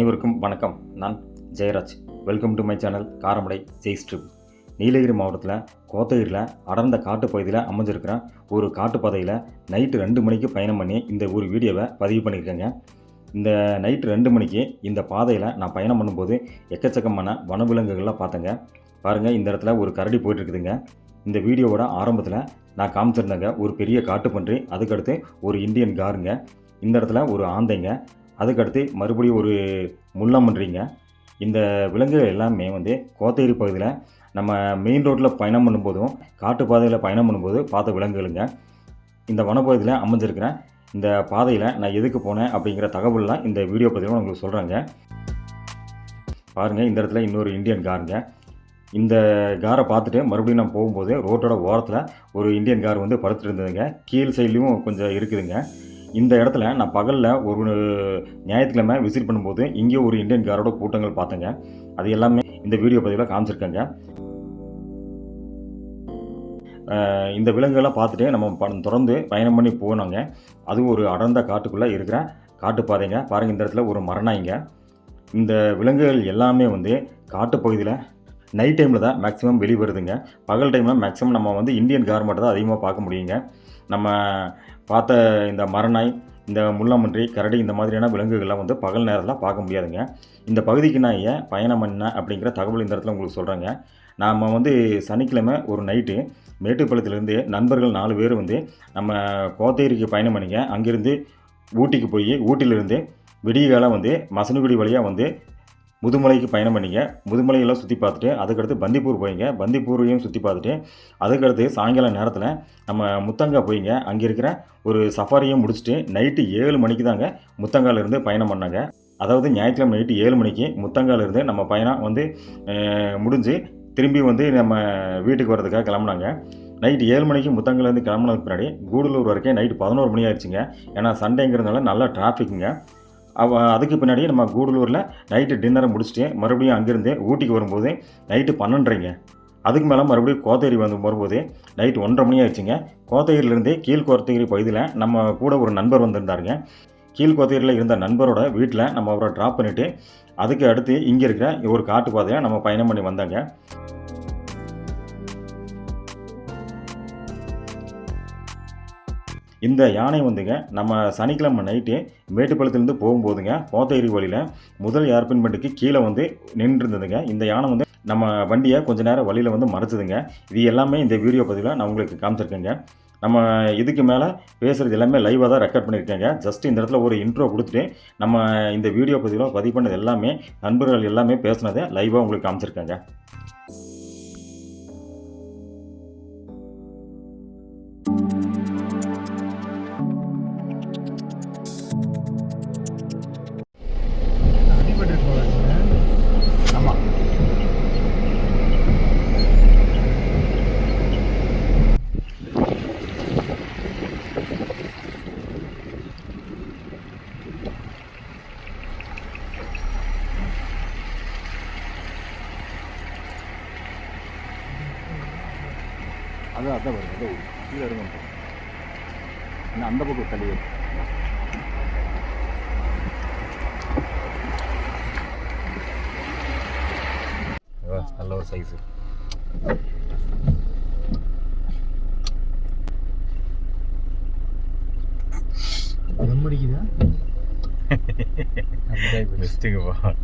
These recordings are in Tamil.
அனைவருக்கும் வணக்கம். நான் Jeyaraj. Welcome to my channel Karamadai Jais trip. Nilgiri மாவட்டத்தில் கோத்தகிரியில் அடர்ந்த காட்டு பகுதியில் அமைஞ்சிருக்கிற ஒரு காட்டுப்பாதையில் நைட்டு 2 மணிக்கு பயணம் பண்ணி இந்த ஒரு வீடியோவை பதிவு பண்ணியிருக்கேங்க. இந்த நைட்டு 2 மணிக்கு இந்த பாதையில் நான் பயணம் பண்ணும்போது எக்கச்சக்கமான வனவிலங்குகள்லாம் பார்த்தேங்க. பாருங்கள், இந்த இடத்துல ஒரு கரடி போயிட்டுருக்குதுங்க. இந்த வீடியோவோட ஆரம்பத்தில் நான் காமிச்சிருந்தேங்க ஒரு பெரிய காட்டுப்பன்றி, அதுக்கடுத்து ஒரு இந்தியன் காருங்க, இந்த இடத்துல ஒரு ஆந்தைங்க, அதுக்கடுத்து மறுபடியும் ஒரு முள்ளம்பன்றிங்க. இந்த விலங்குகள் எல்லாமே கோத்தகிரி பகுதியில் நம்ம மெயின் ரோட்டில் பயணம் பண்ணும்போதும் காட்டுப்பாதையில் பயணம் பண்ணும்போது பார்த்த விலங்குகளுங்க. இந்த வனப்பகுதியில் அமைஞ்சிருக்கிற இந்த பாதையில் நான் எதுக்கு போனேன் அப்படிங்கிற தகவலாம் இந்த வீடியோ பதிவில் உங்களுக்கு சொல்கிறேங்க. பாருங்கள், இந்த இடத்துல இன்னொரு இந்தியன் காருங்க. இந்த காரை பார்த்துட்டு மறுபடியும் நான் போகும்போது ரோட்டோட ஓரத்தில் ஒரு இந்தியன் கார் படுத்துட்டு இருந்ததுங்க. கீழ் சைட்லேயும் கொஞ்சம் இருக்குதுங்க. இந்த இடத்துல நான் பகலில் ஒரு ஞாயிற்றுக்கிழமை விசிட் பண்ணும்போது இங்கே ஒரு இந்தியன் காரோட கூட்டங்கள் பார்த்தேங்க. அது எல்லாமே இந்த வீடியோ பதிவில் காமிச்சிருக்கேங்க. இந்த விலங்குகள்லாம் பார்த்துட்டு நம்ம தொடர்ந்து பயணம் பண்ணி போனோங்க. அது ஒரு அடர்ந்த காட்டுக்குள்ளே இருக்கிற காட்டுப்பாதைங்க. பாருங்கள், இந்த இடத்துல ஒரு மரநாய்ங்க. இந்த விலங்குகள் எல்லாமே காட்டுப்பகுதியில் நைட் டைமில் தான் மேக்ஸிமம் வெளிவருதுங்க. பகல் டைமில் மேக்ஸிமம் நம்ம இந்தியன் கார் மட்டும் தான் அதிகமாக பார்க்க முடியுங்க. நம்ம பார்த்த இந்த மரநாய், இந்த முள்ளம்பன்றி, கரடி, இந்த மாதிரியான விலங்குகள்லாம் பகல் நேரத்தில் பார்க்க முடியாதுங்க. இந்த பகுதிக்கு நான் ஏன் பயணம் பண்ணேன் அப்படிங்கிற தகவல் இந்த இடத்துல உங்களுக்கு சொல்கிறேங்க. நாம் சனிக்கிழமை ஒரு நைட்டு மேட்டுப்பாளையத்துலேருந்து நண்பர்கள் 4 பேர் நம்ம கோத்தகிரிக்கு பயணம் பண்ணிங்க. அங்கேருந்து ஊட்டிக்கு போய் ஊட்டியிலேருந்து விடிய காலம் மசனகுடி வழியாக முதுமலைக்கு பயணம் பண்ணிங்க. முதுமலையெல்லாம் சுற்றி பார்த்துட்டு அதுக்கடுத்து பந்திப்பூர் போயிங்க. பந்திப்பூரையும் சுற்றி பார்த்துட்டு அதுக்கடுத்து சாயங்கால நேரத்தில் நம்ம முத்தங்கா போயிங்க. அங்கே இருக்கிற ஒரு சஃபாரியும் முடிச்சுட்டு நைட்டு 7 மணிக்கு தாங்க முத்தங்காலேருந்து பயணம் பண்ணாங்க. அதாவது ஞாயிற்றுக்கிழமை நைட்டு 7 மணிக்கு முத்தங்காலேருந்து நம்ம பயணம் முடிஞ்சு திரும்பி நம்ம வீட்டுக்கு வர்றதுக்காக கிளம்புனாங்க. நைட்டு 7 மணிக்கு முத்தங்காலேருந்து கிளம்புனதுக்கு பின்னாடி கூடலூர் வரைக்கும் நைட்டு 11 மணி ஆயிடுச்சுங்க. ஏன்னா சண்டேங்கிறதுனால நல்லா டிராஃபிக்குங்க. அதுக்கு பின்னாடி நம்ம கூடலூரில் நைட்டு டின்னரை முடிச்சுட்டு மறுபடியும் அங்கேருந்து ஊட்டிக்கு வரும்போது நைட்டு 12:30ங்க. அதுக்கு மேலே மறுபடியும் கோத்தகிரி வரும்போது நைட்டு 1:30 மணி ஆயிடுச்சுங்க. கோத்தகிரிலேருந்து கீழ் கோத்தகிரி பகுதியில் நம்ம கூட ஒரு நண்பர் வந்திருந்தாருங்க. கீழ் கோத்தகிரியில் இருந்த நண்பரோட வீட்டில் நம்ம அவரை ட்ராப் பண்ணிவிட்டு அதுக்கு அடுத்து இங்கே இருக்கிற ஒரு காட்டுப்பாதையை நம்ம பயணம் பண்ணி வந்தாங்க. இந்த யானை நம்ம சனிக்கிழமை நைட்டு மேட்டுப்பாளையத்துலேருந்து போகும்போதுங்க கோத்தகிரி வழியில் முதல் ஏர்பின் பண்டுக்கு கீழே நின்றுருந்ததுங்க. இந்த யானை நம்ம வண்டியை கொஞ்ச நேரம் வழியில் மறைச்சதுங்க. இது எல்லாமே இந்த வீடியோ பதிவில் நான் உங்களுக்கு காமிச்சிருக்கேங்க. நம்ம இதுக்கு மேலே பேசுகிறது எல்லாமே லைவாக தான் ரெக்கார்ட் பண்ணியிருக்கேங்க. ஜஸ்ட் இந்த இடத்துல ஒரு இன்ட்ரோ கொடுத்துட்டு நம்ம இந்த வீடியோ பதிவில் பதிவு பண்ணது எல்லாமே நண்பர்கள் எல்லாமே பேசுனதை லைவாக உங்களுக்கு காமிச்சிருக்கேங்க. அதான் வருது கீழே இருங்க. அந்த பக்கம் தள்ளி நல்ல ஒரு சைஸு. முடிக்குதா பெஸ்ட்டுங்கப்பா.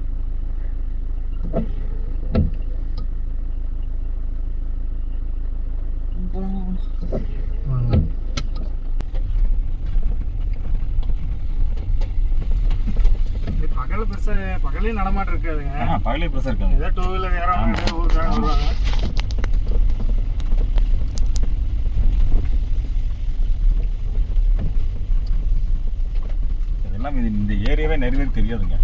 பகலே நடமாட்டம் இருக்காதுங்க. பகலே பெருசாக இருக்காங்க. ஏதோ 2 வீலர் ஏறாங்க, ஊருக்காக வருவாங்க. இதெல்லாம் இந்த ஏரியாவே நிறைய பேருக்கு தெரியாதுங்க.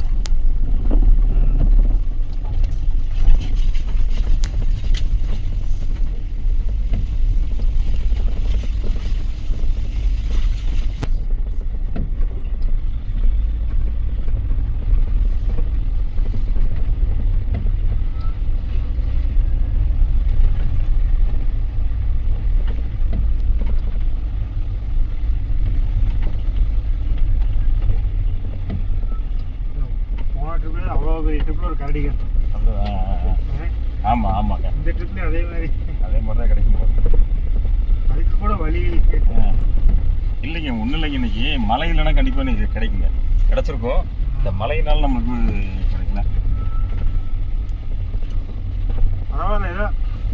அடிக்கும். ஆமாம் ஆமாங்க, இந்த ட்ரிப்லேயும் அதே மாதிரி தான் கிடைக்கும் போது. அதுக்கு கூட வழி இல்லைங்க, ஒன்றும் இல்லைங்க. இன்னைக்கு மழை இல்லைன்னா கண்டிப்பாக இன்னைக்கு கிடைக்குங்க, கிடச்சிருக்கோம். இந்த மழையினால நமக்கு கிடைக்கல. பரவாயில்ல, ஏதோ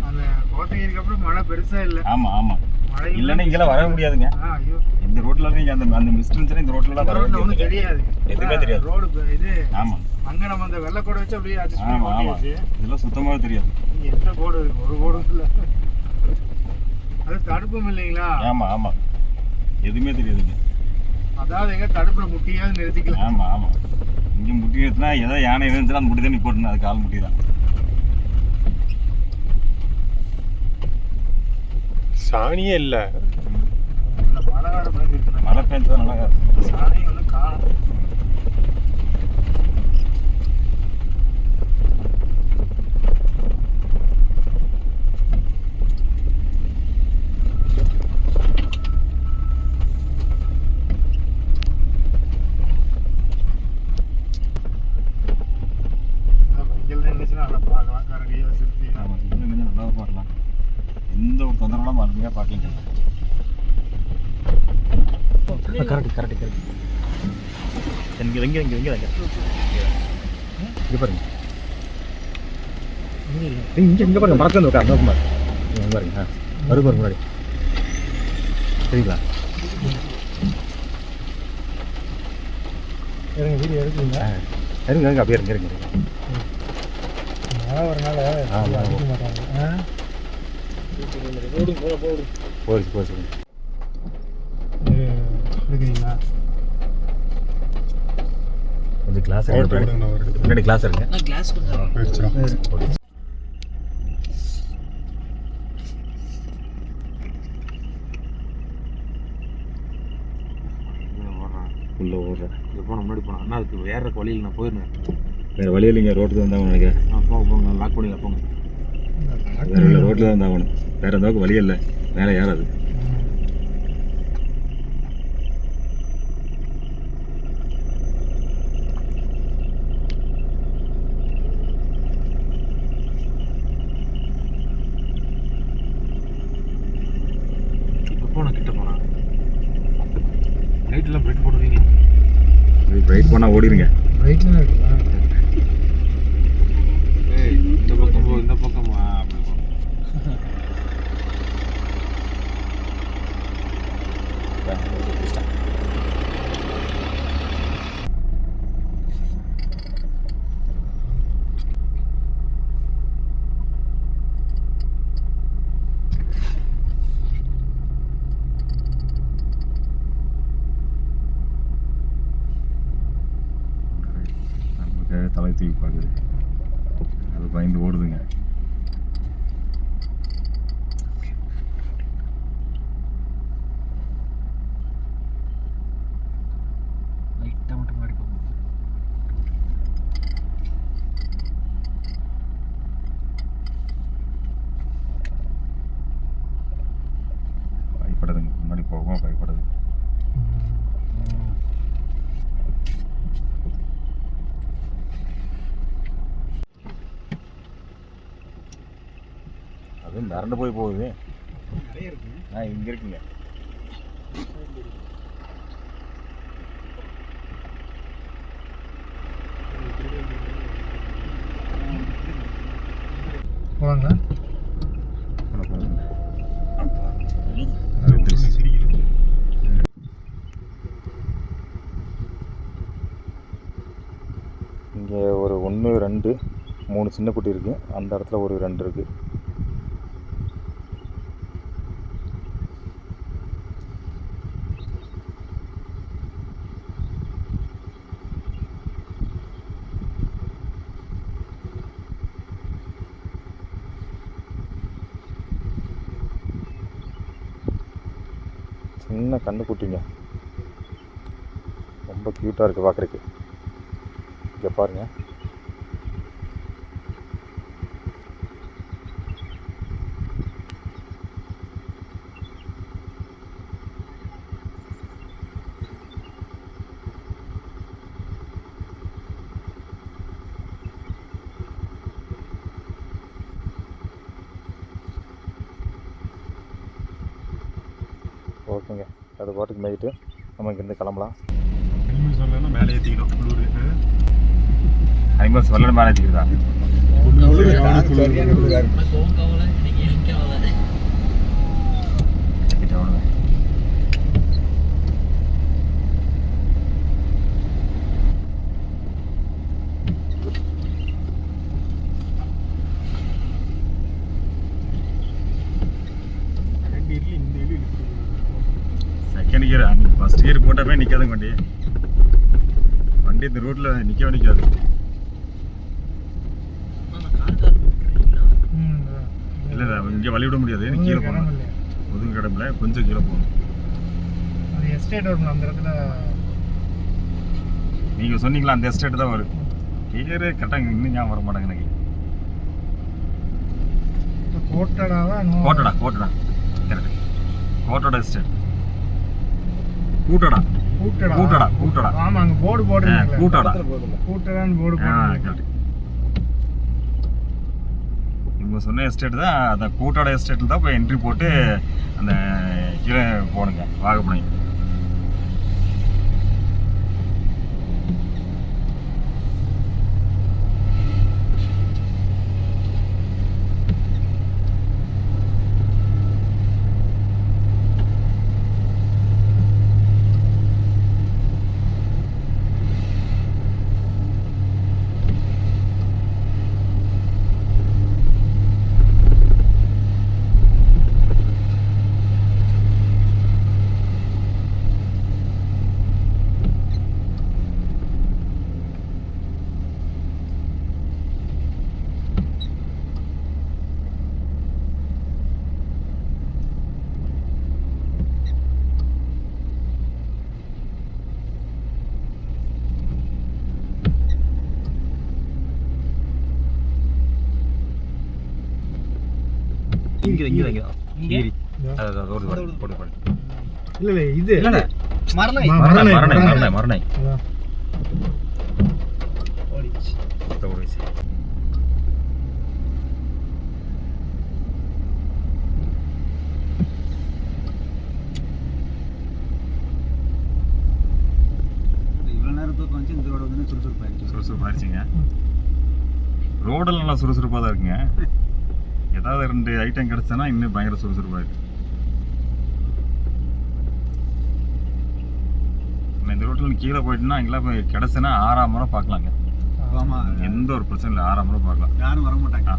அந்த கோத்தகிரிக்கு அப்புறம் மழை பெருசாக இல்லை. ஆமாம் ஆமாம், மழை இல்லைன்னா இங்கெல்லாம் வரவே முடியாதுங்க. ஐயோ, இந்த ரோட்டில் நீங்கள் அந்த மிஸ்ட் இருந்துச்சுன்னா இந்த ரோட்லலாம் வரவே ஒன்றும் முடியாது, தெரியாது, எதுவுமே தெரியாது. ரோடு இது. ஆமாம் அங்கே நம்ம அந்த வெள்ளை கோடை வச்சு அப்படியே அட்ஜஸ்ட் பண்ணி ஆமாம் ஆமாம், ஓட்டியாச்சு. இதெல்லாம் சுத்தமாகவே தெரியாது. இங்கே எந்த கோடு இருக்கு? ஒரு கோடும் இல்லை. அது தடுப்பும் இல்லைங்களா? ஆமாம் ஆமாம், எதுவுமே தெரியாதுங்க. அதாவது எங்க தடுப்புல முட்டியாவது நிறுத்திக்கலாம். ஆமாம் ஆமாம், இங்கே முட்டி எடுத்துனா ஏதோ யானை இருந்துச்சுன்னா அந்த முட்டி தான் நிப்போட்டணும், அது கால் முட்டி தான். சாணியே இல்லை. இந்த மழை வேற பயந்துருக்கு. மழை பெஞ்சா நல்லா சாணி ஒன்றும் காணும். நல்லா பார்க்கலாம், கரடியா சிறுத்தை. ஆமாம், இன்னும் நல்லா பார்க்கலாம், எந்த ஒரு தொந்தரவுலாம் அருமையாக பார்க்கலாம். கரெக்ட் கரெக்ட் கரெக்ட், இங்கே இங்கே இங்கே இங்கே இங்கே பாருங்க, இங்கே இங்கே பாருங்க, மறக்க வந்து அந்த பக்கம் இங்கே பாருங்க. வரும் பாருங்க முன்னாடி, சரிங்களா? இருங்க, வீடியோ எடுக்குங்க. இருங்க இருங்க, அப்படியே இருங்க இருங்க. மழை வரனால அடிக்க மாட்டாங்க. போச்சு போச்சு, இருக்குங்களா? கொஞ்சம் கிளாஸ் போட்டு விடுங்க, நான் ஒரு முன்னாடி கிளாஸ் இருங்க. கிளாஸ் போயிடுச்சுடா. உள்ள ஓடுறேன், இங்கே போன முன்னாடி போனேன். அண்ணா அதுக்கு வேற வழியில் நான் போயிருந்தேன். வேறு வழி இல்லைங்க, ரோட்டுக்கு வந்தாங்க நினைக்கிறேன். போங்க போங்க, லாக் பண்ணி போங்க. வேறு இல்லை, ரோட்டில் தான் வந்தாகணும், வேறு எந்த வழி இல்லை, மேலே ஏறாது. இப்போ போனேன், கிட்ட போனேன். லைட்டெல்லாம் பிரைட் போடுவீங்களா? ரைட் போனால் ஓடிடுங்க. ரைட்ல இருக்குங்களா? ஏய், இந்த பக்கம் போ, இந்த பக்கம் அப்படி போ. நமக்கு தலை தூக்கி பார்க்குது, அது பயந்து ஓடுதுங்க. லைட்டாக மட்டும் முன்னாடி போங்க. பயப்படுதுங்க, முன்னாடி போகவும் பயப்படுது. அதுவும் மிரண்டு போய் போகுது. நிறைய இருக்குங்க. இங்கே இருக்குங்க. போலாங்களா? இங்கே ஒரு 1 2 3 சின்ன குட்டி இருக்குது, அந்த இடத்துல ஒரு 2 இருக்குது. சின்ன கண்ணுக்குட்டிங்க, ரொம்ப க்யூட்டாக இருக்குது பார்க்குறக்கு. இங்கே பாருங்கள், ஓகேங்க, அது பாட்டுக்கு மேய்ட்டு நம்ம இங்கேருந்து கிளம்பலாம். அனிமல்ஸ் வரலன்னா மேலே ஏற்றிக்கிட்டோம் குளிர். அனிமல்ஸ் வரல மேலே ஏற்றிக்கிறதா? செகண்ட் கியர் ஃபஸ்ட் கியர் போட்டப்பே நிற்காதுங்க வண்டி. வண்டி இந்த ரோட்டில் நிற்கவே நிற்காது. இல்லை இல்லை இங்கே வழி விட முடியாது, நீ கீழே போகணும். ஒதுங்க கடமில்ல, கொஞ்சம் கீழே போகணும். எஸ்டேட் வரும் அந்த இடத்துல. நீங்கள் சொன்னீங்களா அந்த எஸ்டேட் தான் வரும். கியரு கரெக்டாக இன்னும் ஞாபகம் வர மாட்டாங்க எனக்கு. கோட்டடா கரெக்ட். கோட்டடா எஸ்டேட். கூட்டடா. ஆமா, அங்க போர்டு போடுறீங்க. கூட்டடான்னு போர்டு கரெக்ட். இவங்க சொன்ன எஸ்டேட் தான், அந்த கூட்டடா எஸ்டேட்டில் தான் போய் என்ட்ரி போட்டு அந்த கீழே போகணுங்க வாகப்பனை. இங்கே கீரி ரோடு போட்டு இல்ல இது மரணை. இவ்வளோ நேரத்துக்கு வந்து இந்த ரோடு வந்து சுறுசுறுப்பாயிருச்சுங்க. ரோடெல்லாம் நல்லா சுறுசுறுப்பாக தான் இருக்குங்க. ஏதாவது 2 ஐட்டம் கிடச்சுன்னா இன்னும் பயங்கர சுறுசுறுப்பாக இருக்கு. இந்த ரோட்டில் கீழே போயிட்டுனா இங்கெல்லாம் போய் கிடச்சுன்னா 6ஆம் முறை பார்க்கலாங்க. ஆமாம், எந்த ஒரு பிரச்சனை இல்லை, 6ஆம் முறை பார்க்கலாம். யாரும் வர மாட்டாங்க.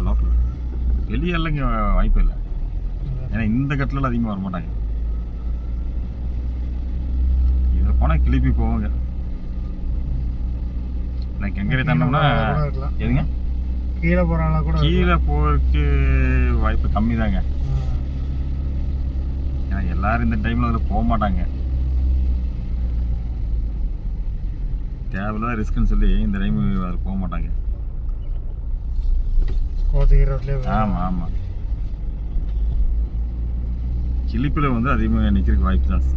லோக்கல் வெளியெல்லாம் இங்கே வாய்ப்பு இல்லை. ஏன்னா இந்த கட்டில் அதிகமாக வர மாட்டாங்க. இதில் போனால் கிளப்பி போவாங்க. நான் கெங்கரை தாண்டோம்னா எதுங்க கீழே போகிறாங்களா கூட கீழே போகிறதுக்கு வாய்ப்பு கம்மி தாங்க. ஏன்னா எல்லாரும் இந்த டைமில் அதில் போக மாட்டாங்க. தேவையில்லாத ரிஸ்க்குன்னு சொல்லி இந்த டைம் அதில் போக மாட்டாங்க. ஆமாம் கிளிப்பில் வந்து அதிகமாக நிற்கிறதுக்கு வாய்ப்பு ஜாஸ்தி.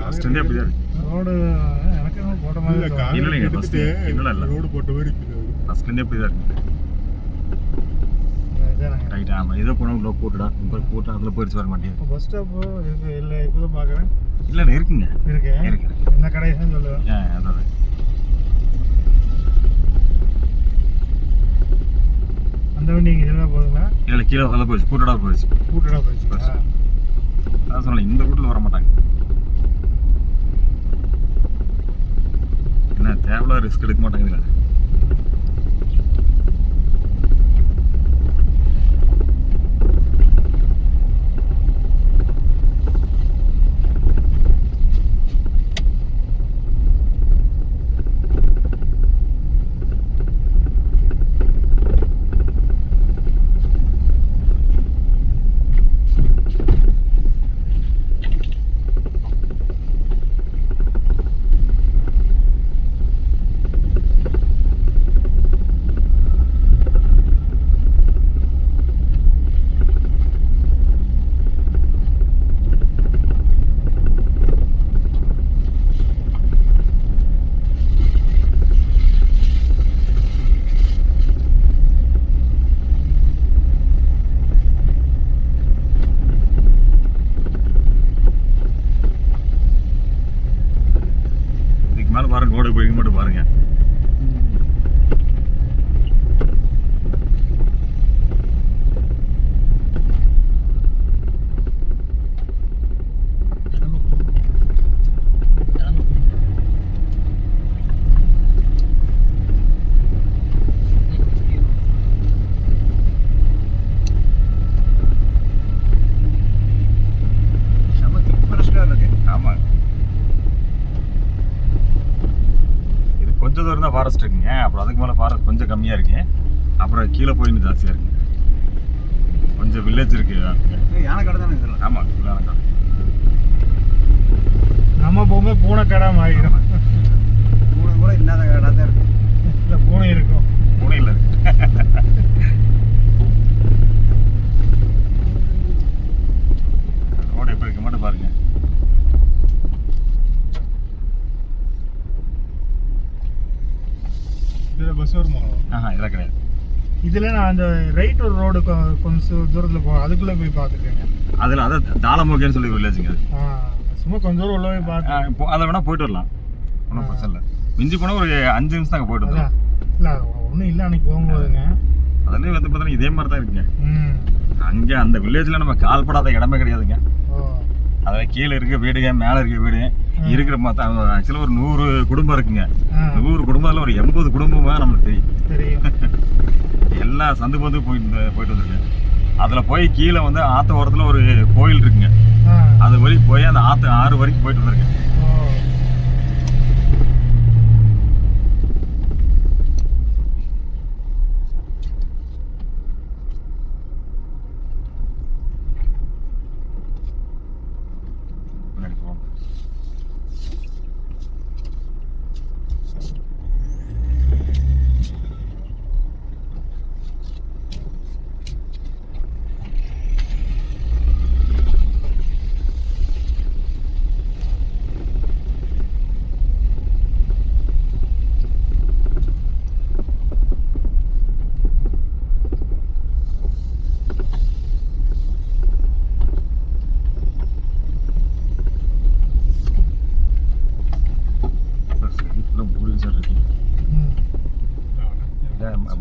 ஃபஸ்ட்டு அப்படி தான் இருக்கு ரோடு. எனக்கு போட்ட மாதிரி இல்லைங்க, ஃபஸ்ட்டு இல்லை ரோடு போட்ட மாதிரி இருக்குது. ஃபஸ்ட்லேருந்தே அப்படி தான் இருக்கு. ரைட். ஆமாம், ஏதோ போனால் லோ கூட்டடா இப்போ கூட்டம் அதில் போயிடுச்சு வர மாட்டேங்குது. பஸ் ஸ்டாப்பு இருக்கு இல்லை? இப்போ தான் பார்க்குறேன். இல்லை இருக்குங்க, இருக்கு. என்ன கடைன்னு சொல்லுவேன். அதான் அந்த வண்டி இங்கே இருந்தால் போதுங்களா? இல்லை கீழே அதில் போயிடுச்சு, கூட்டடா போயிடுச்சு. அதான் சொன்னேன், இந்த ரூட்டில் வர மாட்டாங்க. என்ன தேவையில்லாத ரிஸ்க் எடுக்க மாட்டாங்க. இருக்குன்னு மட்டும் பாருங்க. ஆமாம், இது கொஞ்சம் தூரம் தான் ஃபாரஸ்ட் இருக்குங்க. அப்புறம் அதுக்கு மேலே ஃபாரஸ்ட் கொஞ்சம் கம்மியாக இருக்குங்க. அப்புறம் கீழே போய் இன்னும் ஜாஸ்தியாக இருக்குங்க. கொஞ்சம் வில்லேஜ் இருக்கு. யானை கடை தானே இதெல்லாம்? ஆமாம், யானை கடை. நம்ம போகும்போது பூனை கடை மாறிடும். பூனை கூட இல்லாத கடை தான் இருக்கு. இல்லை பூனை இருக்கும். பூனை இல்லை. ரோடு எப்படி இருக்கு மட்டும் பாருங்க. இதில் பஸ் வருமா? இதெல்லாம் கிடையாது. இதில் நான் அந்த ரைட் ஒரு ரோடு கொஞ்சம் தூரத்தில் அதுக்குள்ளே போய் பார்த்துருக்கேங்க. அதில் அதை தாளமோகேன்னு சொல்லி வில்லேஜுங்க அது. சும்மா கொஞ்சம் தூரம் உள்ள போய் பார்த்து அதை வேணால் போயிட்டு வரலாம், ஒன்றும் பிரச்சனை இல்லை. மிஞ்சி போனால் ஒரு 5 நிமிஷம் தாங்க போயிட்டு வரலாம். இல்லை ஒன்றும் இல்லை அன்னைக்கு போகும்போதுங்க. அதுலேயும் வந்து பார்த்தீங்கன்னா இதே மாதிரி தான் இருக்குங்க. ம். அங்கே அந்த வில்லேஜில் நம்ம கால்படாத இடமே கிடையாதுங்க. ஓ. அதில் கீழே இருக்க வீடுங்க, மேலே இருக்க வீடு இருக்கிற மாதிரி ஆக்சுவலாக ஒரு 100 குடும்பம் இருக்குங்க. 100 குடும்பத்தில் ஒரு 80 குடும்பமாக நம்மளுக்கு தெரியும். எல்லாம் சந்து பந்து போயிட்டு வந்துருக்கேன். அதில் போய் கீழே வந்து ஆற்று ஓரத்தில் ஒரு கோயில் இருக்குங்க. அது வரைக்கும் போய் அந்த ஆறு வரைக்கும் போயிட்டு வந்திருக்கேன்.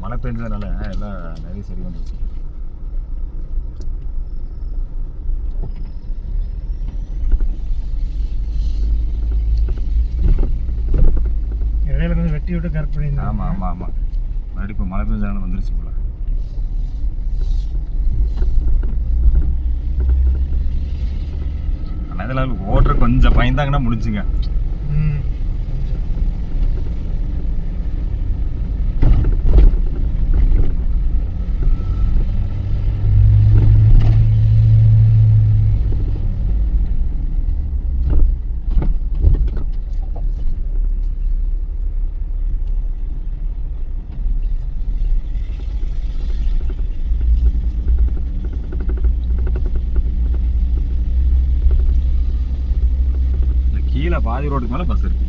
மழை பெஞ்சதுனால எல்லாம் நிறைய சரி வந்துச்சு. இடையில கொஞ்சம் வெட்டி விட்டு கரெக்ட் பண்ணியிருந்தேன். ஆமாம் ஆமாம் ஆமாம், மறுபடியும் இப்போ மழை பெஞ்சதுனால வந்துருச்சு போல. ஆனால் இதில் ஓட்டுற கொஞ்சம் பயந்தாங்கன்னா முடிஞ்சுங்க. கீழே பாதி ரோடுக்கு மேலே பஸ் இருக்கு.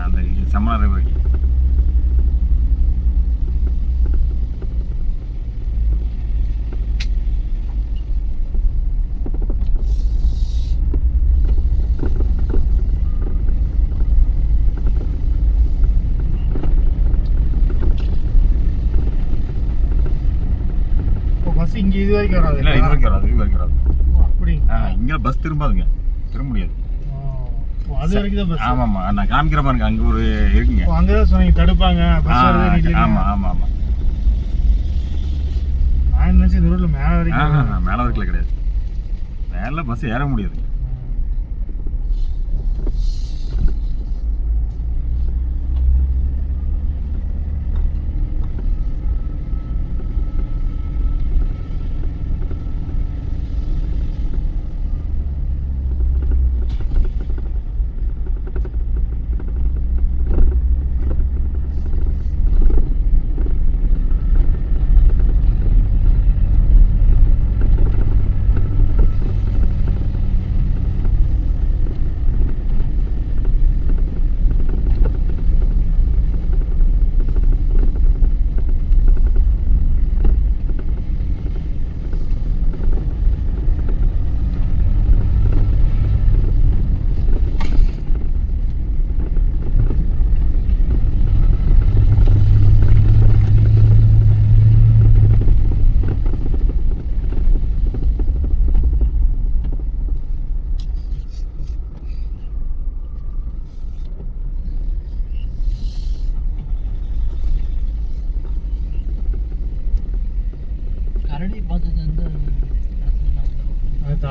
அந்த செம்மனார் வரைக்கும். பஸ் இங்கே இது வரைக்கும் வராது. இல்லை, இது வரைக்கும் வராது, இது வரைக்கும் வராது. அப்படிங்க. இங்கே பஸ் திரும்பாதுங்க, திரும்ப முடியாது. அது வரைக்கும் தான் பஸ். ஆமாம்மா, நான் காமிக்கிற பாருங்க, அங்கே ஒரு இருக்குங்க. அங்கே தான் சொன்னீங்க தடுப்பாங்க பஸ் வருது. ஆமாம் ஆமாம் ஆமாம். நான் நினச்சி இந்த ரோட்டில் மேலே வரைக்கும். மேலே வரைக்கும் கிடையாது, மேலே பஸ் ஏற முடியாது.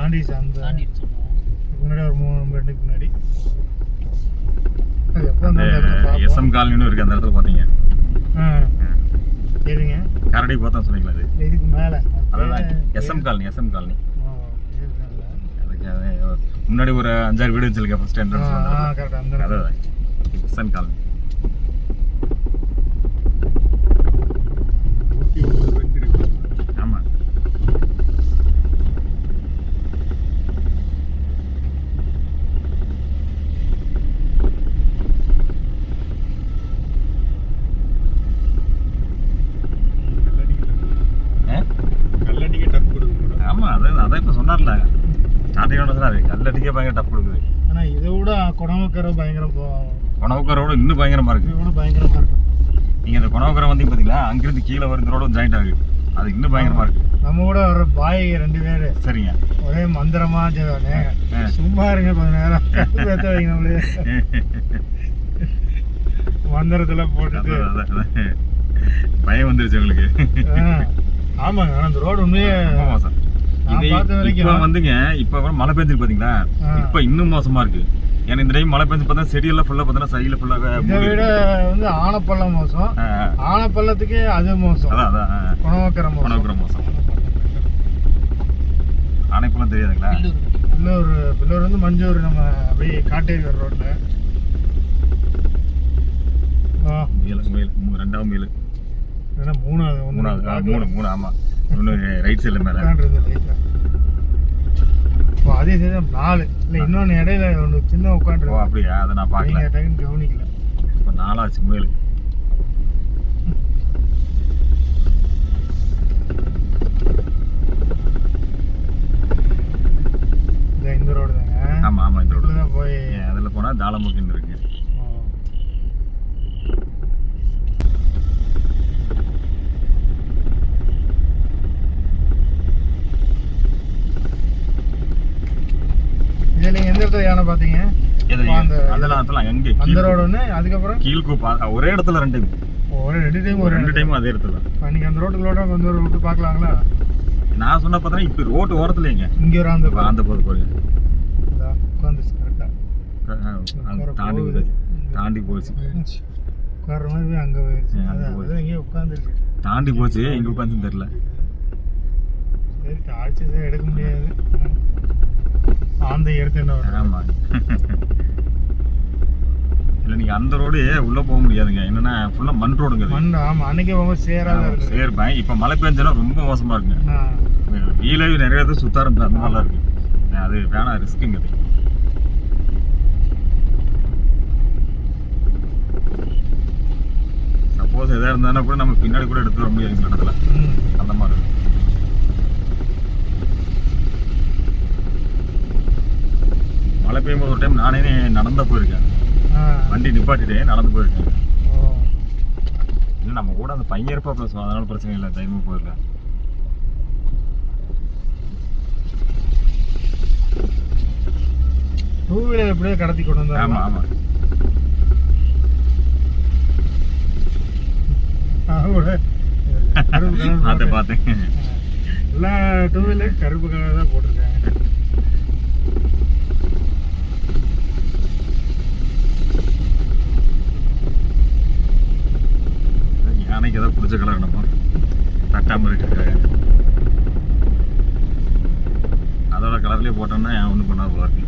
தாண்டிடுச்சு. அந்த தாண்டிடுச்சு. முன்னாடி ஒரு 3 ரெண்டுக்கு முன்னாடி அது எப்போ அந்த இடத்துல பார்ப்போம். எஸ்எம் காலனின்னு இருக்குது அந்த இடத்துல பார்த்தீங்க. எதுங்க கரடி பார்த்தா சொன்னீங்களா அது? இதுக்கு மேலே அதான் எஸ்எம் காலனி. அதுக்கு முன்னாடி ஒரு 5-6 வீடு வச்சிருக்கேன் ஃபர்ஸ்ட் என்ட்ரன்ஸ். கரெக்டாக அந்த அதான் எஸ்எம் காலனி. ஆமாம். கல்லடிக்க டப் கொடுக்கும். ஆமாம் அதான் இப்போ சொன்னார்ல ஸ்டார்டிங் சொன்னார் கல்லடிக்கே பயங்கர டப் கொடுக்குது. ஆனால் இதை விட குணவக்கரை பயங்கரம் குணவுக்கரோட இன்னும் பயங்கரமாக இருக்குது. இதை விட பயங்கரமாக இருக்கும். நீங்கள் அந்த குணவுக்கரை வந்தீங்க பார்த்தீங்களா, அங்கிருந்து கீழே வர இந்த ரோடும் ஜாயிண்ட் ஆகுது. அது இன்னும் பயங்கரமாக இருக்குது. நம்ம கூட வர பாய் 2 பேர் சரிங்க. ஒரே மந்திரமா சும்மா இருங்க கொஞ்ச நேரம் பேச வைங்க நம்மளே மந்திரத்துல போட்டுட்டு. பயம் வந்துருச்சு உங்களுக்கு. ஆமாங்க. ஆனால் அந்த ரோடு உண்மையே மோசம். நான் பார்த்த வரைக்கும் இப்போ வந்துங்க இப்போ மழை பெஞ்சிருக்கு பார்த்தீங்களா, இப்போ இன்னும் மோசமாக இருக்குது. ஏன்னா இந்த டைம் மழை பெஞ்சு பார்த்தா செடியெல்லாம் ஃபுல்லாக பார்த்தா சைடில் ஃபுல்லாக இதை விட வந்து ஆனப்பள்ளம் மோசம். ஆனப்பள்ளத்துக்கே அது மோசம். அதான் குணவக்கரை மோசம். ஆனைப்பள்ளம் தெரியாதுங்களா? பில்லூர் வந்து மஞ்சூர் நம்ம அப்படியே காட்டேரி வர ரோட்ல. முயல் 2வது முயல். மூணாவது. 3 ஆமாம். ஒன்று ரைட் சைடில் மேலே. அதே சரி 4 இல்லை, இன்னொன்று இடையில ஒன்று சின்ன உட்காந்து. அப்படியா? அதை நான் பார்க்கல, டக்குன்னு கவனிக்கல. இப்போ 4 ஆச்சு முயல். இந்த ரோடு தாங்க. ஆமாம் இந்த ரோடு தான் போய் அதில் போனால் தாளமுக்கின்னு இருக்கு. இதில் நீங்கள் எந்த இடத்துல யானை பார்த்தீங்க? அதெல்லாம் எங்கே? அந்த ரோடு ஒன்று, அதுக்கப்புறம் கீழ்கூப்பா ஒரே இடத்துல 2 டைம். ரெண்டு டைம் அதே இடத்துல. நீங்கள் அந்த ரோட்டுக்குள்ளோட வந்து ஒரு விட்டு பார்க்கலாங்களா? நான் சொன்ன பார்த்தா இப்போ ரோட்டு ஓரத்துல எங்க இங்கே ஒரு அந்த போது போறீங்க உட்காந்துச்சு கரெக்டாக தாண்டி போச்சு. உட்கார மாதிரி அங்கே போயிடுச்சு. அதான் இங்கே உட்காந்துருக்கு. தாண்டி போச்சு, எங்கே உட்காந்துன்னு தெரியல. சரி ஆட்சி எடுக்க முடியாது. ஆந்தை எடுத்து என்ன? ஆமாம். இல்லை நீங்கள் அந்த ரோடு உள்ளே போக முடியாதுங்க. என்னென்னா ஃபுல்லாக மண் ரோடுங்க. ஆமாம், அன்றைக்கே போகும்போது சேராத இருக்கு. சேர்ப்பேன். இப்போ மழை பெஞ்சனா ரொம்ப மோசமாக இருக்குங்க. வீலே நிறைய இது சுத்த ஆரம்பிச்சு அந்த மாதிரிலாம் இருக்குது. அது வேணாம், ரிஸ்க்குங்க. அது சப்போஸ் எதாக இருந்தாலும் கூட நம்ம பின்னாடி கூட எடுத்து வர முடியாது இந்த இடத்துல. அந்த மாதிரி இருக்கு. மழை பெய்யும்போது ஒரு டைம் நானே நடந்த போயிருக்கேன். வண்டி நிப்பாட்டிட்டு நடந்து போயிருக்கேன். இல்லை நம்ம கூட அந்த பையன் இருப்பா ப்ளஸ், அதனால பிரச்சனை இல்லை, தைரியமாக போயிருக்கேன். டூ வீலர் எப்படியோ கடத்தி கொண்டு வந்தா. ஆமாம் அதை பார்த்தேன். எல்லா டூ வீலர் கருப்பு கலர் தான் போட்டிருக்காங்க. யானைக்கு ஏதாவது பிடிச்ச கலர் நம்ம தட்டாமல் இருக்கு. அதோட கலர்லேயே போட்டோம்னா ஏன் ஒன்றும் பண்ணாத போல இருக்கு.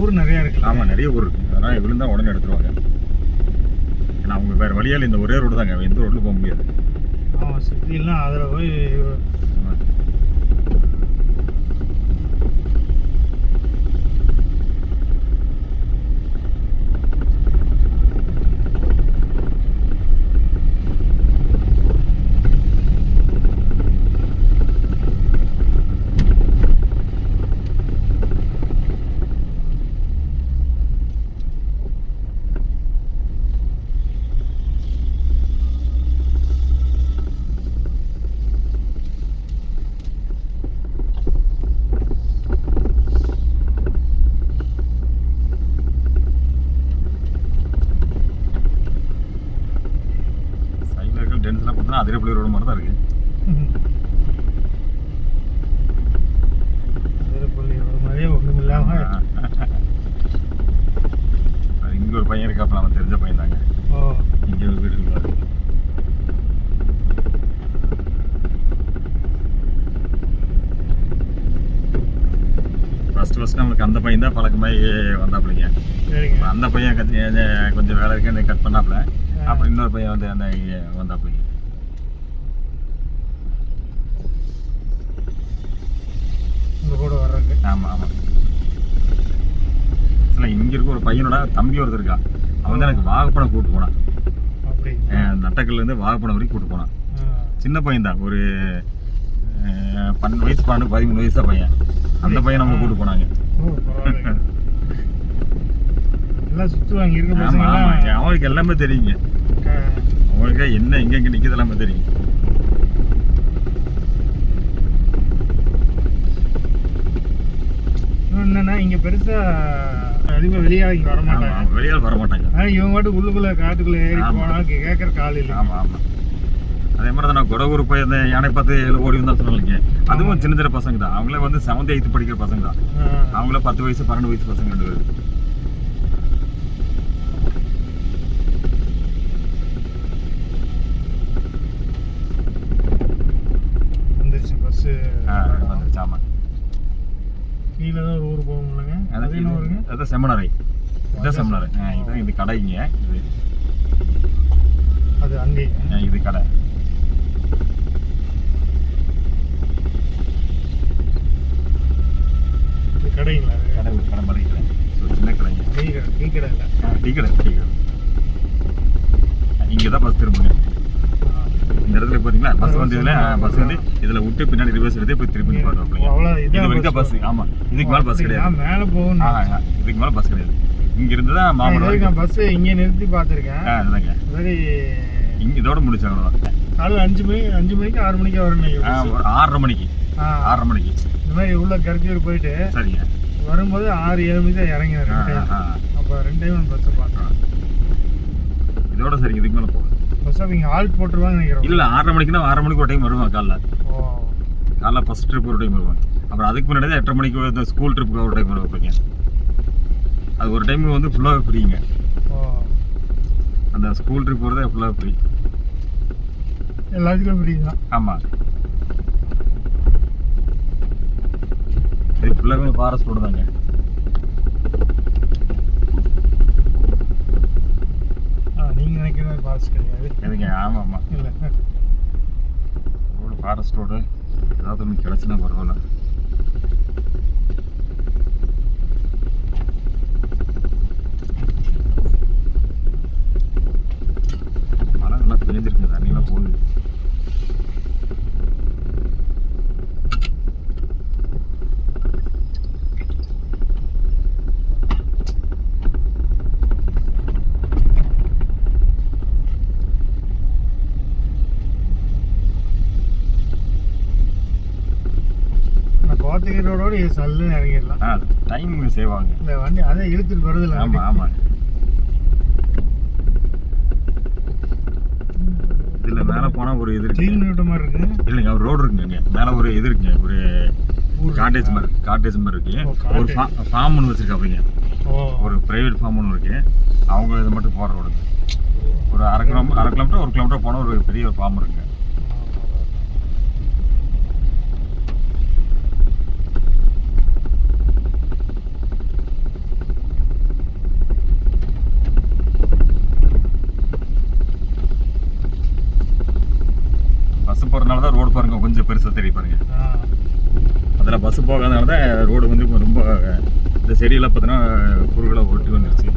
ஊர் நிறையா இருக்குது. ஆமாம், நிறைய ஊர் இருக்குது. அதனால் விழுந்தால் உடனே எடுத்துருவாங்க. ஏன்னா அவங்க வேறு வழியால் இந்த ஒரே ரோடு தாங்க, எந்த ரோட்டில் போக முடியாது. ஆமாம், சுற்றிலாம் அதில் போய் அதிரப்பள்ளி ரோடு மாதிரி தான் இருக்குது. அதிரப்பள்ளி ரோடு மாதிரியே ஒன்றும் இல்லாமல். இங்கே ஒரு பையன் இருக்காப்புல, அவன் தெரிஞ்ச பையன் தாங்க. ஓ, இங்கே ஒரு வீடு இருக்காரு. ஃபஸ்ட்டு நம்மளுக்கு அந்த பையன் தான் பழக்கமாகி வந்தாப்புலிங்க. சரிங்க. அந்த பையன் கொஞ்சம் வேலை இருக்குன்னு கட் பண்ணாப்புல. அப்புறம் இன்னொரு பையன் வந்து அந்த வந்தாப்புலிங்க. உங்கள் கூட வர்றதுக்கு. ஆமாம் ஆமாம். இல்லை, இங்கே இருக்க ஒரு பையனோட தம்பி ஒருத்தர் இருக்கான். அவன் தான் எனக்கு வாகப்படம் கூப்பிட்டு போனான். அப்படி நட்டக்கல்லேருந்து வாகப்படம் வரைக்கும் கூப்பிட்டு போனான். சின்ன பையன் தான், ஒரு 12 வயசு 13 வயசு தான் பையன். அந்த பையன் நம்ம கூப்பிட்டு போனாங்க. ஓ, பரவாயில்லைங்க. எல்லாம் சுற்றுவாங்க இருக்க ஆமாம் பசங்க. ஆமாம், அவனுக்கு எல்லாமே தெரியுங்க. அவனுக்கு என்ன எங்கே நிற்கிறது எல்லாமே தெரியும். என்னன்னா இங்க பெருசா அதிகமா வெளியால இங்க வர மாட்டாங்க. வெளியால் வர மாட்டாங்க. இவங்க மட்டும் உள்ளுக்குள்ள காட்டுக்குள்ள ஏறி ஆமா. போனா கேட்கற கால் இல்லை. ஆமாம் ஆமாம். அதே மாதிரி தான் நான் கொடகூர் போய் அந்த யானை பார்த்து ஓடி வந்தால் சொன்னாங்க. அதுவும் சின்ன சின்ன பசங்க தான். அவங்களே வந்து 7th 8th படிக்கிற பசங்க தான். அவங்கள 10 வயசு 12 வயசு பசங்க 2 பேர். வந்துருச்சு பஸ். வந்துருச்சு. ஆமாம். கீழே தான் ஒரு ஊர் போகும்லங்க. அது என்ன ஊருங்க? அதான் செம்மனாரை. இதுதான் செம்மனாரை. இது கடைங்க. இது அது அங்கே. இது கடை. இது கடைங்களா? கடை ஒரு கடை மாதிரி கடை. சின்ன கடைங்க. டீ கடை. டீ கடை இல்லை. டீ கடை. இங்கே தான் பஸ் திரும்புங்க. இந்த இடத்துல பார்த்தீங்களா பஸ் வந்து பஸ் வந்து இதில் விட்டு பின்னாடி ரிவர்ஸ் எடுத்து போய் திரும்பி பார்க்கலாம். அவ்வளோ இது வரைக்கும் பஸ். ஆமாம், இதுக்கு மேலே பஸ் கிடையாது. மேலே போகணும். இதுக்கு மேலே பஸ் கிடையாது. இங்கே இருந்து தான் மாமரம். நான் பஸ் இங்கே நிறுத்தி பார்த்துருக்கேன். அதுதாங்க. சரி, இங்கே இதோட முடிச்சாங்க. அவ்வளோதான். காலையில் 5 மணிக்கு 6 மணிக்கு வரணும். ஒரு 6:30 மணிக்கு. 6:30 மணிக்கு இந்த மாதிரி உள்ள கருத்தியூர் போயிட்டு சரிங்க. வரும்போது 6-7 மணிக்கு தான் இறங்கினேன். அப்போ 2 டைம் பஸ்ஸை பார்த்தேன். இதோட சரிங்க. இதுக்கு மேலே போகுது பஸ். அவங்க ஆல்ட் போட்டுருவாங்க நினைக்கிறேன். இல்லை, 6:30 மணிக்குன்னா 6:30 மணிக்கு ஒரு டைம் வருவாங்க. ஓ, காலைல ஃபஸ்ட் ட்ரிப் ஒரு டைம் வருவாங்க. அப்புறம் அதுக்கு முன்னாடி தான் 8:30 மணிக்கு இந்த ஸ்கூல் ட்ரிப்புக்கு ஒரு டைம் வருவாங்க. அது ஒரு டைம் வந்து ஃபுல்லாக ஃப்ரீங்க. ஓ, அந்த ஸ்கூல் ட்ரிப் வரதே ஃபுல்லாக ஃப்ரீ. எல்லாத்துக்கும் ஃப்ரீ தான். ஆமாம். இது ஃபுல்லாகவே ஃபாரஸ்ட் ரோடு தாங்க. நீங்கள் நினைக்கிற மாதிரி ஃபாரஸ்ட் கிடையாது. எதுங்க? ஆமாம் ஆமாம். இல்லை, ரோடு ஃபாரஸ்ட் ரோடு. ஏதாவது ஒன்று கிடச்சுன்னா பரவாயில்ல. மழை நல்லா பெஞ்சிருக்கு. தண்ணியெல்லாம் போகுது. கோத்தகிரி ரோடோடு சல்லுன்னு இறங்கிடலாம். டைம் சேவ் ஆகுங்க. இல்லை, வண்டி அதை இழுத்துட்டு வருதில்ல. ஆமாம் ஆமாம். இதில் மேலே போனால் ஒரு இது இருக்கு. நியூட்ட மாதிரி இருக்கு. இல்லைங்க, ஒரு ரோடு இருக்குங்க. இங்கே மேலே ஒரு இது இருக்குங்க. ஒரு காட்டேஜ் மாதிரி இருக்கு. ஒரு ஃபார்ம் ஒன்று வச்சுருக்காப்பிங்க. ஒரு ப்ரைவேட் ஃபார்ம் ஒன்று இருக்கு. அவங்க இதை மட்டும் போகிற ரோடுங்க. ஒரு அரை கிலோமீட்டர் 1 கிலோமீட்டர் போனால் ஒரு பெரிய ஒரு ஃபார்ம் இருக்குங்க. பஸ் போகிறதுனால தான் ரோடு பாருங்க கொஞ்சம் பெருசாக தெரிய பாருங்க. அதில் பஸ் போகாதனால தான் ரோடு வந்து இப்போ ரொம்ப இந்த செடியெல்லாம் பார்த்தீங்கன்னா குறுகலாக ஒட்டி வந்துருச்சு.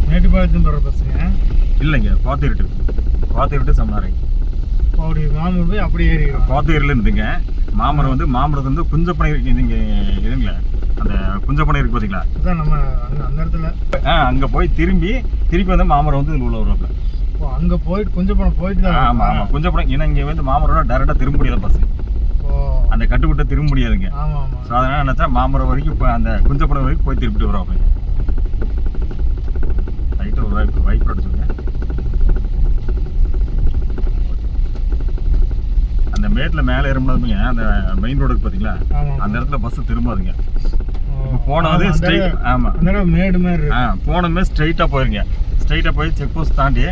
மேட்டுப்பாளையத்துன்னு போகிற பஸ்ஸுங்க? இல்லைங்க, பாத்திருட்டு சம்னாரை. அப்படி மாமூல் போய் அப்படியே ஏறிடுவோம். பாத்திரில இருந்துங்க மாமரம் வந்து மாமரத்து வந்து குஞ்சப்பனை இருக்கு. நீங்க இதுங்களா அந்த குஞ்சப்பனை இருக்கு பார்த்தீங்களா? அதான் நம்ம அந்த இடத்துல அங்கே போய் திருப்பி வந்து மாமரம் வந்து இதில் உள்ள வருவாப்புல. ஓ, அங்க போயிட்டு கொஞ்சம் பணம் போயிட்டு தான் ஆமாம் ஆமாம் குஞ்சப்படம். ஏன்னா இங்கே வந்து மாமரோட டேரெக்டாக திரும்ப முடியாது பஸ். ஓ அந்த கட்டுக்கிட்ட திரும்ப முடியாதுங்க. ஆமா ஆமா. ஸோ அதனால் நினச்சா மாமரம் வரைக்கும் இப்போ அந்த குஞ்சப்படம் வரைக்கும் போய் திருப்பிட்டு வரோம். அப்படிங்க லைட்டாக ஒரு வைப் அடிச்சுங்க. அந்த மேட்டில் மேலே ஏறும்போதுங்க அந்த மெயின் ரோடுக்கு பார்த்தீங்களா, ஆமா அந்த இடத்துல பஸ் திரும்பாதுங்க. ஓ, போனது அந்த ஸ்ட்ரைட். ஆமாம் அந்த இடம் மேடு மாதிரி இருக்கு. போனதுமே ஸ்ட்ரைட்டாக போயிருங்க. ஸ்ட்ரைட்டாக போய் செக் போஸ்ட் தாண்டி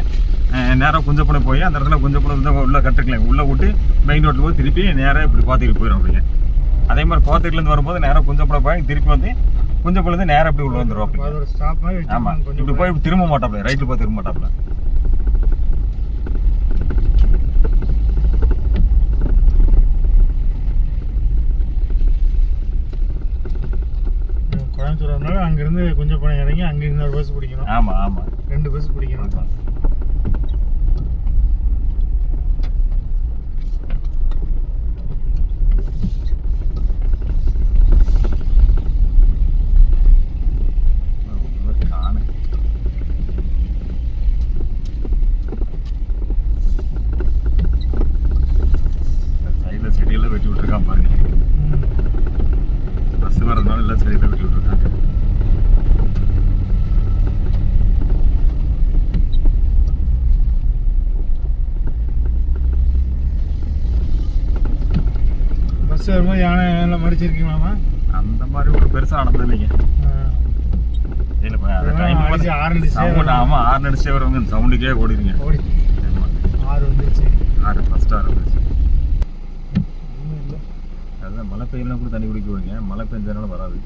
நேராக குஞ்சப்படம் போய் அந்த இடத்துல குஞ்சப்படம் வந்து உள்ளே கட்டுக்கலாம். உள்ளே விட்டு மெயின் ரோட்டில் போய் திருப்பி நேராக இப்படி கோத்தகிரி போயிடும். அப்படிங்க அதே மாதிரி கோத்தகிரிலேருந்து வரும்போது நேராக குஞ்சப்படம் போய் திருப்பி வந்து குஞ்சப்படலேருந்து நேராக இப்படி உள்ளே வந்துடும். அப்படிங்க அது ஒரு ஸ்டாப் மாதிரி ஆமாம். வச்சிருக்காங்க கொஞ்சம். இப்படி போய் திரும்ப மாட்டாப்ல, ரைட்டில் போய் திரும்ப மாட்டாப்ல. கோயம்புத்தூர் வரனால அங்கிருந்து கொஞ்சம் பணம் இறங்கி அங்கே இன்னொரு பஸ் பிடிக்கணும். ஆமாம் ஆமாம். 2 பஸ் பிடிக்கணும். சைடில் செடியெல்லாம் வெட்டி விட்டுருக்கான் பாருங்க. பஸ் வரதுனால எல்லாம் செடியெல்லாம் வெட்டி விட்டுருக்காங்க. பஸ் வரும்போது யானை எல்லாம் மறிச்சிருக்கீங்களாமா? அந்த மாதிரி ஒரு பெருசாக நடந்தது இல்லைங்க. அடிச்சு ஆரன் சவுண்ட். ஆமாம், ஆறு அடிச்சே வரவங்க இந்த சவுண்டுக்கே ஓடிடுங்க. ஓடி ஆமாம். 6 வந்துருச்சு. ஃபஸ்ட் ஆறு வந்துச்சு. ஒன்றும் இல்லை. அதுதான் மழை பெய்யலாம் கூட தண்ணி குடிக்க வருங்க. மழை பெஞ்சதுனால வராது.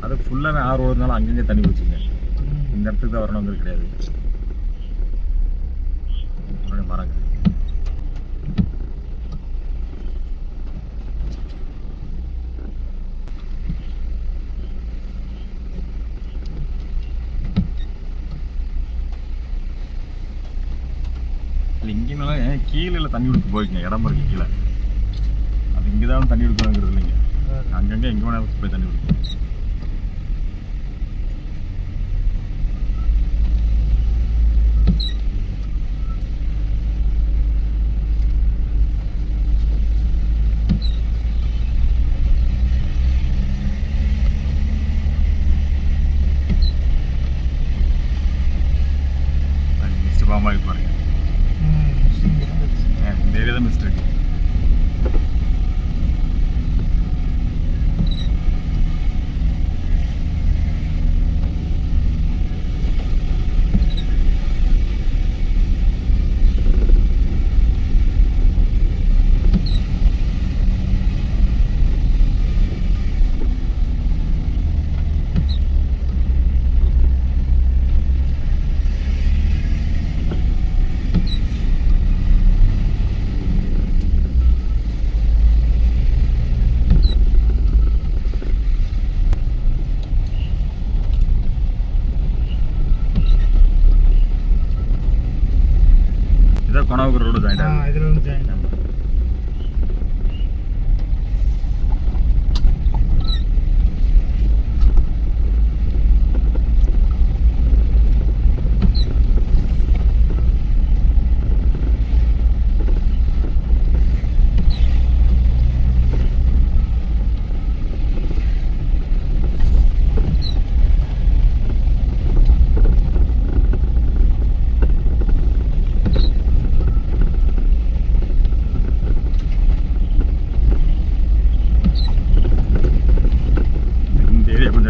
அது ஃபுல்லாகவே ஆறு ஓடுறதுனால அங்கங்கே தண்ணி குடிச்சுங்க. இந்த இடத்துக்கு தான் வரணுங்கிறது கிடையாது. மரங்க இங்கேனாலும் கீழே தண்ணி கொடுக்க போய்க்குங்க. இடம் இருக்கு கீழே. அது இங்கே தான் தண்ணி கொடுக்கணுங்கிறது இல்லைங்க. அங்கங்கே எங்கே வேணாலும் போய் தண்ணி கொடுக்கும். மிஸ்டர் பாமாவி பாருங்க. இந்த ஏரியா தான் மிஸ்டர் இருக்கு. இதான் கொணாவுக்கு ரோடு ஜாயின் ஆகுது. இதில் வந்து ஜாயின் ஆகும்.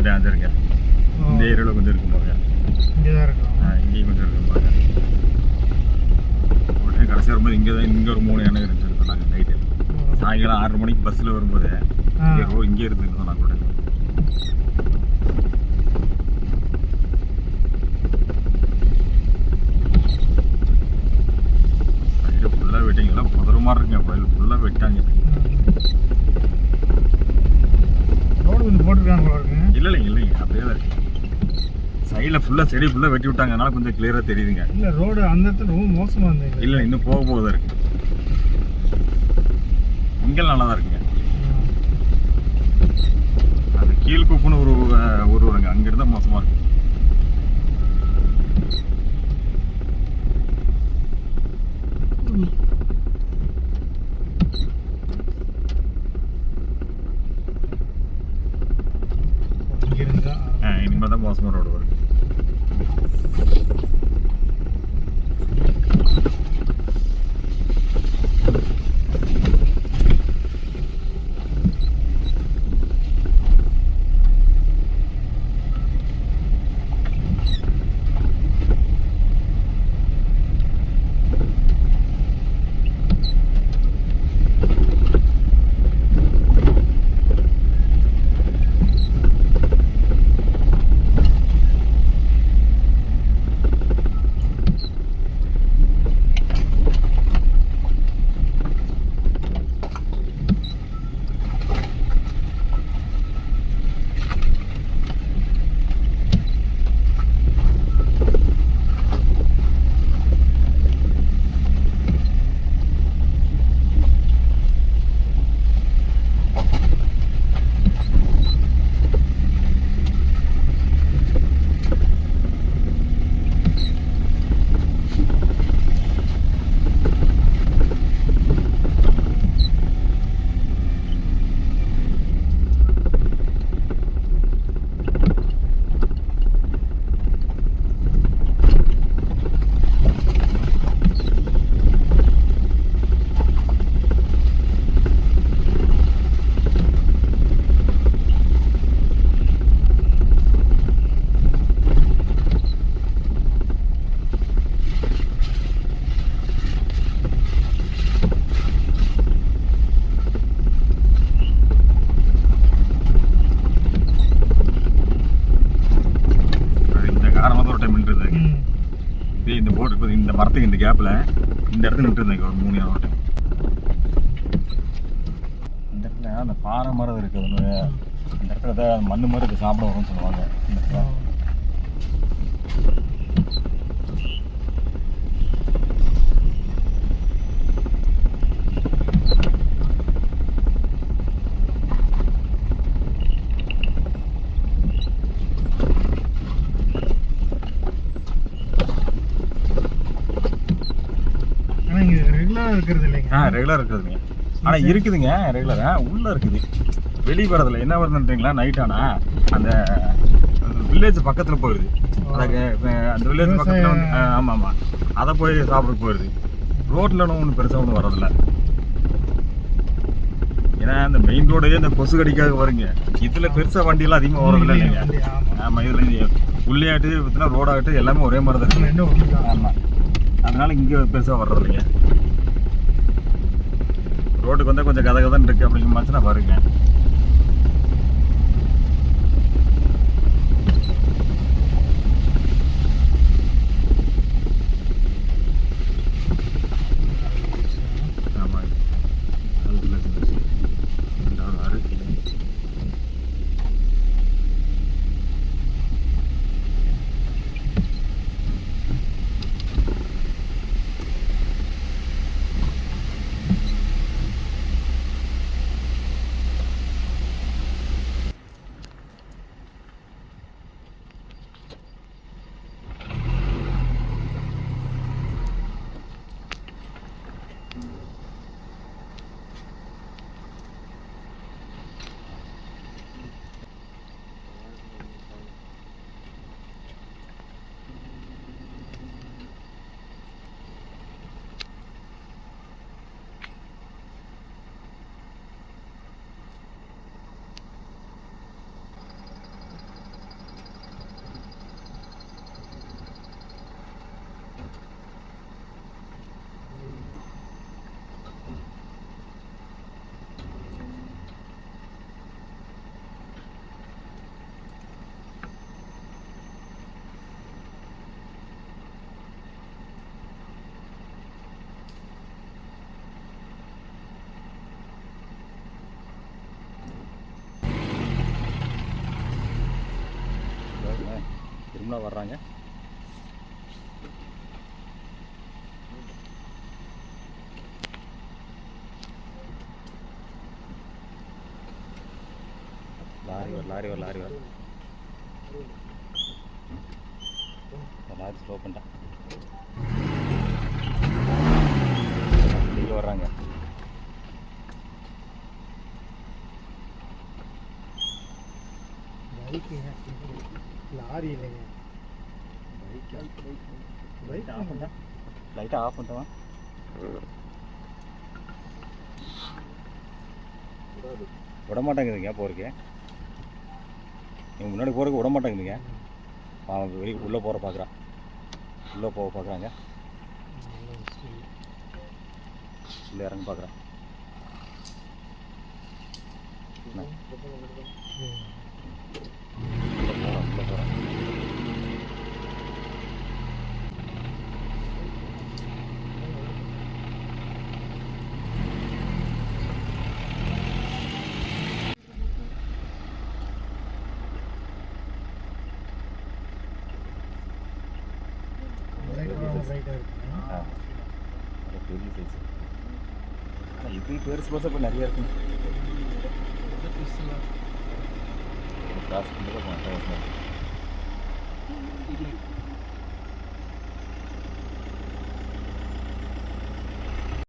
டேஞ்சருங்க. இந்த ஏரியாவில் கொஞ்சம் இருக்கும் பாருங்க. இங்கே தான் இருக்கும். இங்கேயும் கொஞ்சம் இருக்கும் பாருங்க. உடனே கடைசி வரும்போது இங்கே ஒரு 3 எண்ணெய் இருந்துச்சு சொன்னாங்க. நைட்டு சாயங்காலம் 6 மணிக்கு பஸ்ஸில் வரும்போது இங்கே இருந்துன்னு சொன்னாங்க. கூட சைடு ஃபுல்லாக வெட்டிங்களா புதற மாதிரி இருக்குங்க. கோயில் ஃபுல்லாக வெட்டாங்க. ரோடு கொஞ்சம் போட்டுருக்காங்க இருக்குங்க. இல்லைங்க அப்படியே தான் இருக்கு. சைடில் ஃபுல்லாக செடி ஃபுல்லாக வெட்டி விட்டாங்க. அதனால கொஞ்சம் கிளியராக தெரியுதுங்க. இல்லை ரோடு அந்த இடத்துல ரொம்ப மோசமாக இருந்தது. இல்லை இன்னும் போக தான் இருக்கு. இங்கே நல்லா தான் இருக்குங்க. அந்த கீழ்குப்புன்னு ஒரு வருங்க, அங்கே இருந்தால் மோசமாக இருக்கு. இங்கிருந்தா இனிமேல் தான் மோசமாக ரோடு வருது. இந்த போர்டு இருக்குது, இந்த மரத்துக்கு இந்த கேப்பில் இந்த இடத்துல நின்றுருந்தேங்க ஒரு 3 நேரம். இந்த இடத்துல அந்த பாறை மரம் இருக்குது, இந்த இடத்துல தான் மண் மாதிரி இருக்குது, சாப்பிட வரும்னு சொல்லுவாங்க. இந்த இடத்துல இருக்கிறது இல்லைங்க. ரெகுலர் இருக்குதுங்க. ஆனால் இருக்குதுங்க ரெகுலராக உள்ளே இருக்குது, வெளியே வரதில்லை. என்ன வருதுன்றீங்களா, நைட் ஆனால் அந்த வில்லேஜ் பக்கத்தில் போயிடுது. அந்த வில்லேஜ் பக்கத்தில் வந்து ஆமாம் ஆமாம், அதை போய் சாப்பிட போயிடுது. ரோட்டில் ஒன்றும் பெருசாக ஒன்றும் வரதில்லை. ஏன்னா இந்த மெயின் ரோடே இந்த கொசு கடிக்காக வருங்க. இதில் பெருசாக வண்டியெல்லாம் அதிகமாக வரதில்லை இல்லைங்க. ஆமாம், இதில் உள்ளேயாட்டு பார்த்தீங்கன்னா ரோடாகட்டும் எல்லாமே ஒரே மாதிரி தான் இருக்குது. ஆமாம், அதனால இங்கே பெருசாக வர்றதில்லைங்க. ரோட்டுக்கு வந்தால் கொஞ்சம் கதை கதன்னு இருக்குது அப்படிங்கிற மாதிரி நான் வருங்க. ஆமாம், அதுக்குள்ள 2வது ஆறு. திரும்ப வர்றாங்க. லாரி வர லாரி ஸ்லோ பண்ணிட்டேன். இங்கே வர்றாங்க. பைக்குங்க, லாரி இல்லைங்க. பைக் ஆஃப் பண்ணிட்டேன். லைட்டாக ஆஃப் பண்ணிட்டேன். விட மாட்டேங்குதுங்க போகிறதுக்கு. நீங்கள் முன்னாடி போகிறதுக்கு விட மாட்டேங்குதுங்க. அவன் வெளியே உள்ளே போகிற பார்க்குறான். உள்ளே போக பார்க்குறாங்க. உள்ளே இறங்க பார்க்குறான். உள்ளே போகிறான். ரைட்டாக இருக்குங்க. பெரிய சைஸ். ஆனால் இது பெருசு இப்போ நிறையா இருக்குங்க. காசு கண்டிப்பாக